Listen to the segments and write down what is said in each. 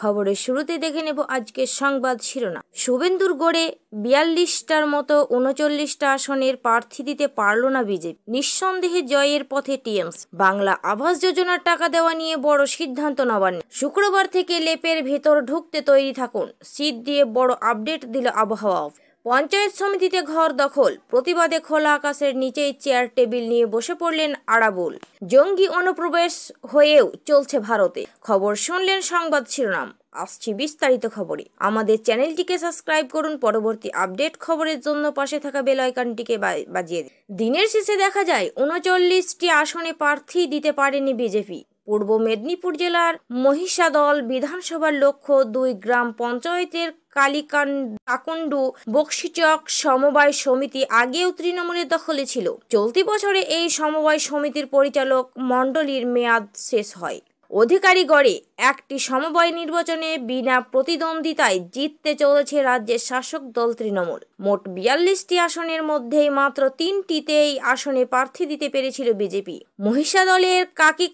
খবরের শুরুতে দেখে নেব আজকের সংবাদ শিরোনাম। শুভেন্দুর গড়ে ৪২টার মতো ৩৯টা আসনের প্রার্থী দিতে পারল না বিজেপি। নিঃসন্দেহে জয়ের পথে টিএমসি। বাংলা আবাস যোজনার টাকা দেওয়া নিয়ে বড় সিদ্ধান্ত নবান্ন। শুক্রবার থেকে লেপের ভেতর ঢুকতে তৈরি থাকুন। শীত দিয়ে বড় আপডেট দিল আবহাওয়া। পঞ্চায়েত সমিতিতে ঘর দখল, প্রতিবাদে খোলা আকাশের নিচেই চেয়ার টেবিল নিয়ে বসে পড়লেন আরাবুল। জঙ্গি অনুপ্রবেশ হয়েও চলছে ভারতে। খবর শুনলেন সংবাদ শিরোনাম। আসছি বিস্তারিত খবরে। আমাদের চ্যানেলটিকে সাবস্ক্রাইব করুন পরবর্তী আপডেট খবরের জন্য পাশে থাকা বেল আইকনটিকে বাজিয়ে দিন। দিনের শেষে দেখা যায় ৩৯টি আসনে প্রার্থী দিতে পারেনি বিজেপি। পূর্ব মেদিনীপুর জেলার মহিষাদল বিধানসভার লক্ষ্য ২ গ্রাম পঞ্চায়েতের কাকুন্ডু বক্সিচক সমবায় সমিতি আগেও তৃণমূলের দখলে ছিল। চলতি বছরে এই সমবায় সমিতির পরিচালক মণ্ডলীর মেয়াদ শেষ হয়। অধিকারী গড়ে একটি সমবায় নির্বাচনে বিনা প্রতিদ্বন্দ্বিতায় জিততে চলেছে রাজ্যের শাসক দল তৃণমূল। মোট ৪২টি আসনের মধ্যেই মাত্র ৩টিতেই আসনে প্রার্থী দিতে পেরেছিল বিজেপি। মহিষাদলের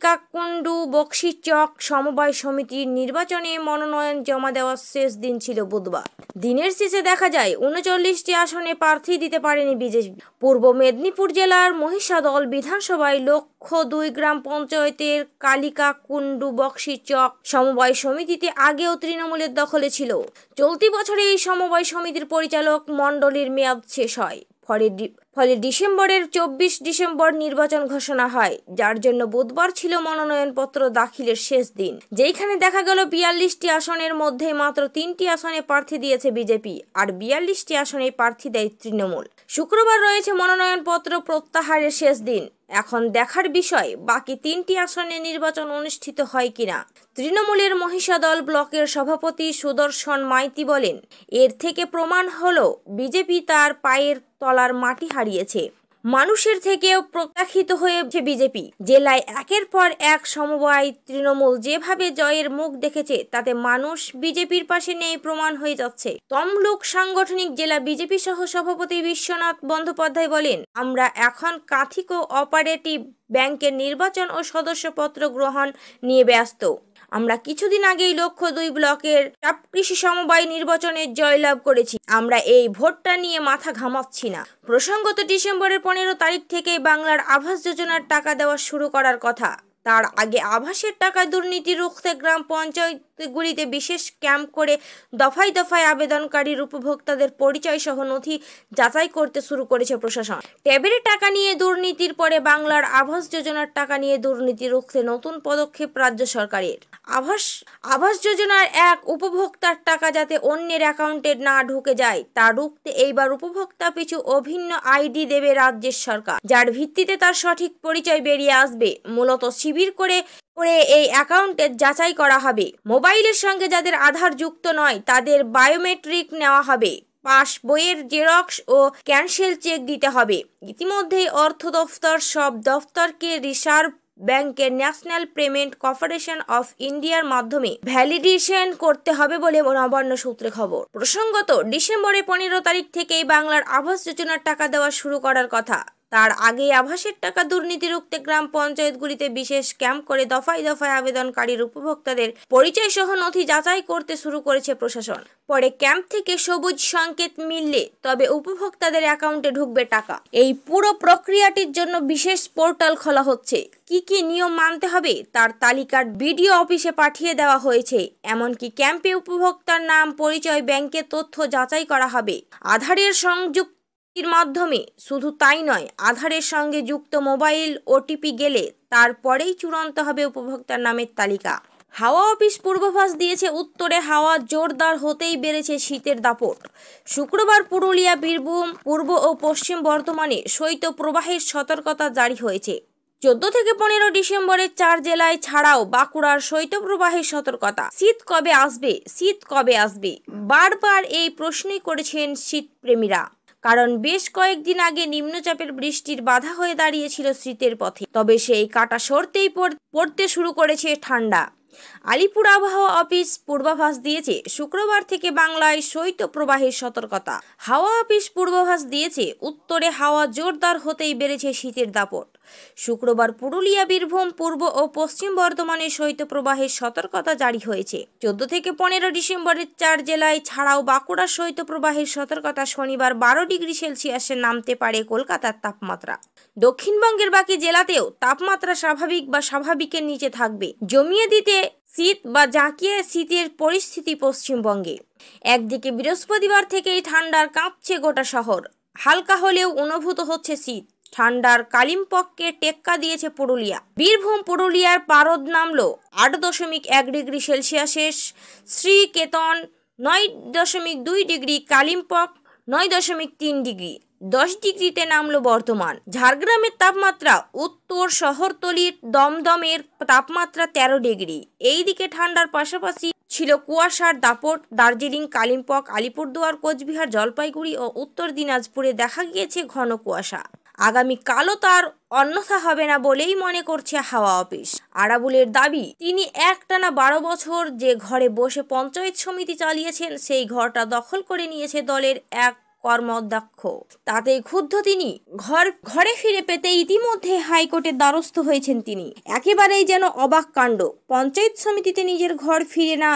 কাকুন্ডু বক্সিচক সমবায় সমিতির নির্বাচনে মনোনয়ন জমা দেওয়ার শেষ দিন ছিল বুধবার। দিনের শেষে দেখা যায় ৩৯টি আসনে প্রার্থী দিতে পারেনি বিজেপি। পূর্ব মেদিনীপুর জেলার মহিষাদল বিধানসভায় লক্ষ্য ২ গ্রাম পঞ্চায়েতের কাকুন্ডু বক্সিচক সমবায় সমিতিতে আগেও তৃণমূলের দখলে ছিল। চলতি বছরে এই সমবায় সমিতির পরিচালক মণ্ডলীর মেয়াদ শেষ হয়। ফলে ডিসেম্বরের ২৪ ডিসেম্বর নির্বাচন ঘোষণা হয়, যার জন্য বুধবার ছিল মনোনয়নপত্র দাখিলের শেষ দিন। যেখানে দেখা গেল ৪২টি আসনের মধ্যে মাত্র ৩টি আসনে প্রার্থী দিয়েছে বিজেপি, আর ৪২টি আসনে প্রার্থী দেয় তৃণমূল। শুক্রবার রয়েছে মনোনয়নপত্র প্রত্যাহারের শেষ দিন। এখন দেখার বিষয় বাকি ৩টি আসনে নির্বাচন অনুষ্ঠিত হয় কিনা। তৃণমূলের মহিষাদল ব্লকের সভাপতি সুদর্শন মাইতি বলেন, এর থেকে প্রমাণ হলো বিজেপি তার পায়ের তলার মাটি হারিয়েছে। মানুষের থেকেও প্রত্যাখ্যিত হয়েছে বিজেপি। জেলায় একের পর এক সমবায় তৃণমূল যেভাবে জয়ের মুখ দেখেছে, তাতে মানুষ বিজেপির পাশে নেই প্রমাণ হয়ে যাচ্ছে। তমলুক সাংগঠনিক জেলা বিজেপি সহ সভাপতি বিশ্বনাথ বন্দ্যোপাধ্যায় বলেন, আমরা এখন কাঁথি কোঅপারেটিভ ব্যাংকের নির্বাচন ও সদস্যপত্র গ্রহণ নিয়ে ব্যস্ত। আমরা কিছুদিন আগেই লক্ষ্য ২ ব্লকের কৃষি সমবায় নির্বাচনে জয়লাভ করেছি। আমরা এই ভোটটা নিয়ে মাথা ঘামাচ্ছি না। প্রসঙ্গত, ডিসেম্বরের ১৫ তারিখ থেকেই বাংলার আবাস যোজনার টাকা দেওয়া শুরু করার কথা। তার আগে আবাসের টাকায় দুর্নীতি রুখতে গ্রাম পঞ্চায়েতগুলিতে বিশেষ ক্যাম্প করে দফায় দফায় আবেদনকারীর উপভোক্তাদের পরিচয় সহ নথি যাচাই করতে শুরু করেছে প্রশাসন। ট্যাবের টাকা নিয়ে দুর্নীতির পরে বাংলার আবাস যোজনার টাকা নিয়ে দুর্নীতি রুখতে নতুন পদক্ষেপ রাজ্য সরকারের। আবাস যোজনার এক উপভোক্তার টাকা যাতে অন্যের অ্যাকাউন্টে না ঢুকে যায়, তা রুখতে এইবার উপভোক্তা পিছু অভিন্ন আইডি দেবে রাজ্যের সরকার, যার ভিত্তিতে তার সঠিক পরিচয় বেরিয়ে আসবে। মূলত শিবির করে এই অ্যাকাউন্টের যাচাই করা হবে। মোবাইলের সঙ্গে যাদের আধার যুক্ত নয়, তাদের বায়োমেট্রিক নেওয়া হবে। পাস বইয়ের জেরক্স ও ক্যান্সেল চেক দিতে হবে। ইতিমধ্যেই অর্থ দফতর সব দফতরকে রিজার্ভ ব্যাংকের ন্যাশনাল পেমেন্ট কর্পোরেশন অফ ইন্ডিয়ার মাধ্যমে ভ্যালিডেশন করতে হবে বলে নবান্ন সূত্রে খবর। প্রসঙ্গত, ডিসেম্বরের ১৫ তারিখ থেকেই বাংলার আবাস যোজনার টাকা দেওয়া শুরু করার কথা। তার আগেই আবাসের টাকা দুর্নীতি রুখতে গ্রাম পঞ্চায়েতগুলিতে বিশেষ ক্যাম্প করে দফায় দফায় আবেদনকারীর উপভোক্তাদের পরিচয় সহ নথি যাচাই করতে শুরু করেছে প্রশাসন। পরে ক্যাম্প থেকে সবুজ সংকেত মিললে তবে উপভোক্তাদের অ্যাকাউন্টে ঢুকবে টাকা। এই পুরো প্রক্রিয়াটির জন্য বিশেষ পোর্টাল খোলা হচ্ছে। কি কি নিয়ম মানতে হবে তার তালিকা বিডিও অফিসে পাঠিয়ে দেওয়া হয়েছে। এমনকি ক্যাম্পে উপভোক্তার নাম, পরিচয়, ব্যাংকের তথ্য যাচাই করা হবে আধারের সংযুক্ত মাধ্যমে। শুধু তাই নয়, আধারের সঙ্গে যুক্ত মোবাইল ওটিপি গেলে তারপরেই চূড়ান্ত হবে উপভোক্তার নামের তালিকা। হাওয়া অফিস পূর্বাভাস দিয়েছে, উত্তরে হাওয়া জোরদার হতেই বেড়েছে শীতের দাপট। শুক্রবার পুরুলিয়া, বীরভূম, পূর্ব ও পশ্চিম বর্ধমানে শৈত্যপ্রবাহের সতর্কতা জারি হয়েছে। ১৪ থেকে ১৫ ডিসেম্বরের ৪ জেলায় ছাড়াও বাঁকুড়ার শৈত্যপ্রবাহের সতর্কতা। শীত কবে আসবে? শীত কবে আসবে? বারবার এই প্রশ্নই করেছেন শীতপ্রেমীরা। কারণ বেশ কয়েকদিন আগে নিম্নচাপের বৃষ্টির বাধা হয়ে দাঁড়িয়েছিল শীতের পথে। তবে সেই কাটা সরতেই পড়তে শুরু করেছে ঠান্ডা। আলিপুর আবহাওয়া অফিস পূর্বাভাস দিয়েছে শুক্রবার থেকে বাংলায় শৈত্যপ্রবাহের সতর্কতা। হাওয়া অফিস পূর্বাভাস দিয়েছে উত্তরে হাওয়া জোরদার হতেই বেড়েছে শীতের দাপট। শুক্রবার পুরুলিয়া, বীরভূম, পূর্ব ও পশ্চিম বর্ধমানে শৈত্যপ্রবাহের সতর্কতা জারি হয়েছে। 14 থেকে 15 ডিসেম্বরের 4 জেলায় ছাড়াও বাঁকুড়ার শৈত্যপ্রবাহের সতর্কতা। শনিবার 12 ডিগ্রি সেলসিয়াসে নামতে পারে কলকাতার তাপমাত্রা। দক্ষিণবঙ্গের বাকি জেলাতেও তাপমাত্রা স্বাভাবিক বা স্বাভাবিকের নিচে থাকবে। জমিয়ে দিতে শীত বা জাঁকিয়ে শীতের পরিস্থিতি পশ্চিমবঙ্গে। একদিকে বৃহস্পতিবার থেকেই ঠান্ডার কাঁপছে গোটা শহর। হালকা হলেও অনুভূত হচ্ছে শীত। ঠান্ডার কালিম্পককে টেক্কা দিয়েছে পুরুলিয়া। বীরভূম, পুরুলিয়ার পারদ নামলো 8.1 ডিগ্রি সেলসিয়াসে, শ্রীকেতন 9.2 ডিগ্রি, কালিম্পক 9.3 ডিগ্রি, 10 ডিগ্রিতে নামলো বর্ধমান। ঝাড়গ্রামের তাপমাত্রা, উত্তর শহরতলির দমদমের তাপমাত্রা 13 ডিগ্রি। এইদিকে ঠান্ডার পাশাপাশি ছিল কুয়াশার দাপট। দার্জিলিং, কালিম্পক, আলিপুরদুয়ার, কোচবিহার, জলপাইগুড়ি ও উত্তর দিনাজপুরে দেখা গিয়েছে ঘন কুয়াশা। আগামীকালও তার অন্যথা হবে না বলেই মনে করছে হাওয়া অফিস। আরাবুলের দাবি, তিনি একটানা 12 বছর যে ঘরে বসে পঞ্চায়েত সমিতি চালিয়েছেন সেই ঘরটা দখল করে নিয়েছে দলের এক কর্মাধ্যক্ষ। তাতেই ক্ষুব্ধ তিনি। ঘরে ফিরে পেতে ইতিমধ্যে হাইকোর্টের দ্বারস্থ হয়েছেন তিনি। একেবারেই যেন অবাক কাণ্ড। পঞ্চায়েত সমিতিতে নিজের ঘর ফিরে না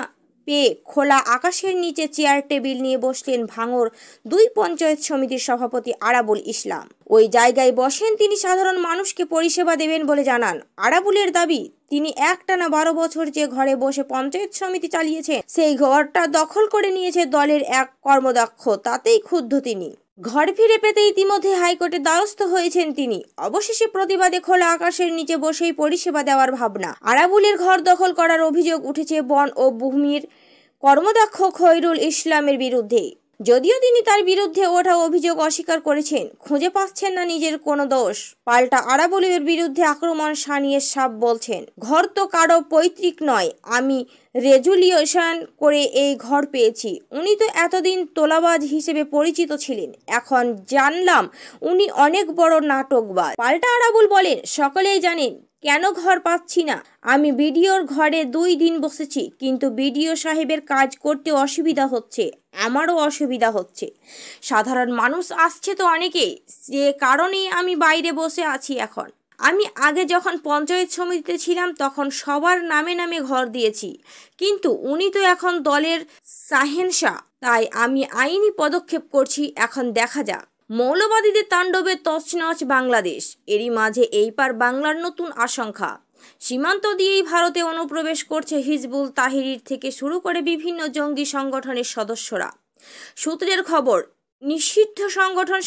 পেয়ে খোলা আকাশের নিচে চেয়ার টেবিল নিয়ে বসলেন ভাঙড় 2 পঞ্চায়েত সমিতির সভাপতি আরাবুল ইসলাম। ওই জায়গায় বসেন তিনি সাধারণ মানুষকে পরিষেবা দেবেন বলে জানান। আরাবুলের দাবি, তিনি একটানা 12 বছর যে ঘরে বসে পঞ্চায়েত সমিতি চালিয়েছে সেই ঘরটা দখল করে নিয়েছে দলের এক কর্মদক্ষ। তাতেই ক্ষুব্ধ তিনি। ঘর ফিরে পেতে ইতিমধ্যে হাইকোর্টের দ্বারস্থ হয়েছেন তিনি। অবশেষে প্রতিবাদে খোলা আকাশের নিচে বসেই পরিষেবা দেওয়ার ভাবনা। আরাবুলের ঘর দখল করার অভিযোগ উঠেছে বন ও ভূমির কর্মদক্ষ খৈরুল ইসলামের বিরুদ্ধে। যদিও তিনি তার বিরুদ্ধে ওঠা অভিযোগ অস্বীকার করেছেন, খুঁজে পাচ্ছেন না নিজের কোনো দোষ। পাল্টা আরাবুলের বিরুদ্ধে আক্রমণ শানিয়ে সাপ বলছেন, ঘর তো কারো পৈতৃক নয়, আমি রেজুলিউশন করে এই ঘর পেয়েছি। উনি তো এতদিন তোলাবাজ হিসেবে পরিচিত ছিলেন, এখন জানলাম উনি অনেক বড় নাটকবাজ। পাল্টা আরাবুল বলেন, সকলেই জানেন কেন ঘর পাচ্ছি না। আমি বিডিওর ঘরে 2 দিন বসেছি, কিন্তু বিডিও সাহেবের কাজ করতে অসুবিধা হচ্ছে, আমারও অসুবিধা হচ্ছে। সাধারণ মানুষ আসছে তো অনেকেই, যে কারণেই আমি বাইরে বসে আছি এখন। আমি আগে যখন পঞ্চায়েত সমিতিতে ছিলাম তখন সবার নামে নামে ঘর দিয়েছি, কিন্তু উনি তো এখন দলের শাহেনশাহ, তাই আমি আইনি পদক্ষেপ করছি, এখন দেখা যাক। মৌলবাদীদের তাণ্ডবে তছনছ বাংলাদেশ। এরই মাঝে এইবার বাংলার নতুন আশঙ্কা। সীমান্ত দিয়েই ভারতে অনুপ্রবেশ করছে হিজবুল তাহরির থেকে শুরু করে বিভিন্ন জঙ্গি সংগঠনের সদস্যরা। সূত্রের খবর, নিষিদ্ধ সংগঠন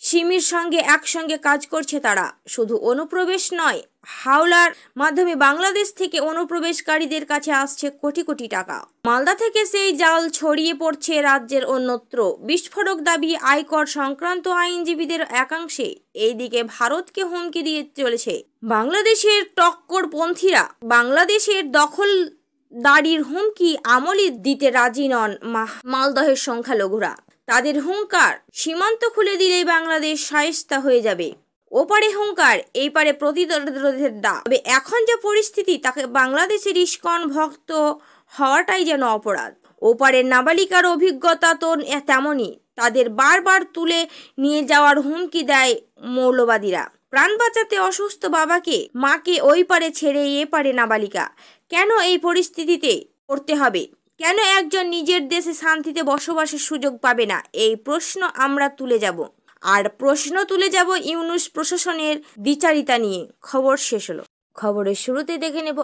সিমির সঙ্গে একসঙ্গে কাজ করছে তারা। শুধু অনুপ্রবেশ নয়, হাওলার মাধ্যমে বাংলাদেশ থেকে অনুপ্রবেশকারীদের কাছে আসছে কোটি কোটি টাকা। মালদা থেকে সেই জাল ছড়িয়ে পড়ছে রাজ্যের অন্যত্র। বিস্ফোরক দাবি আয়কর সংক্রান্ত আইনজীবীদের একাংশে। এইদিকে ভারতকে হুমকি দিয়ে চলেছে বাংলাদেশের টক্করপন্থীরা। বাংলাদেশের দখলদারির হুমকি আমলি দিতে রাজি নন মালদহের সংখ্যালঘুরা। তাদের হুঙ্কার, সীমান্ত খুলে দিলেই বাংলাদেশ শায়েস্তা হয়ে যাবে। ওপারে হুঙ্কার, এই পারে প্রতিরোধের দাবি। তবে এখন যে পরিস্থিতি, তাকে বাংলাদেশের ইস্কন ভক্ত হওয়াটাই যেন অপরাধ। ওপারের নাবালিকার অভিজ্ঞতা তো তেমনই। তাদের বারবার তুলে নিয়ে যাওয়ার হুমকি দেয় মৌলবাদীরা। প্রাণ বাঁচাতে অসুস্থ বাবাকে, মাকে ওই পারে ছেড়ে এ পারে নাবালিকা। কেন এই পরিস্থিতিতে করতে হবে? কেন একজন নিজের দেশে শান্তিতে বসবাসের সুযোগ পাবে না? এই প্রশ্ন আমরা তুলে যাব। আর প্রশ্ন তুলে যাব ইউনূস প্রশাসনের দ্বিচারিতা নিয়ে। খবর শেষ হলো। খবরের শুরুতে দেখে নেব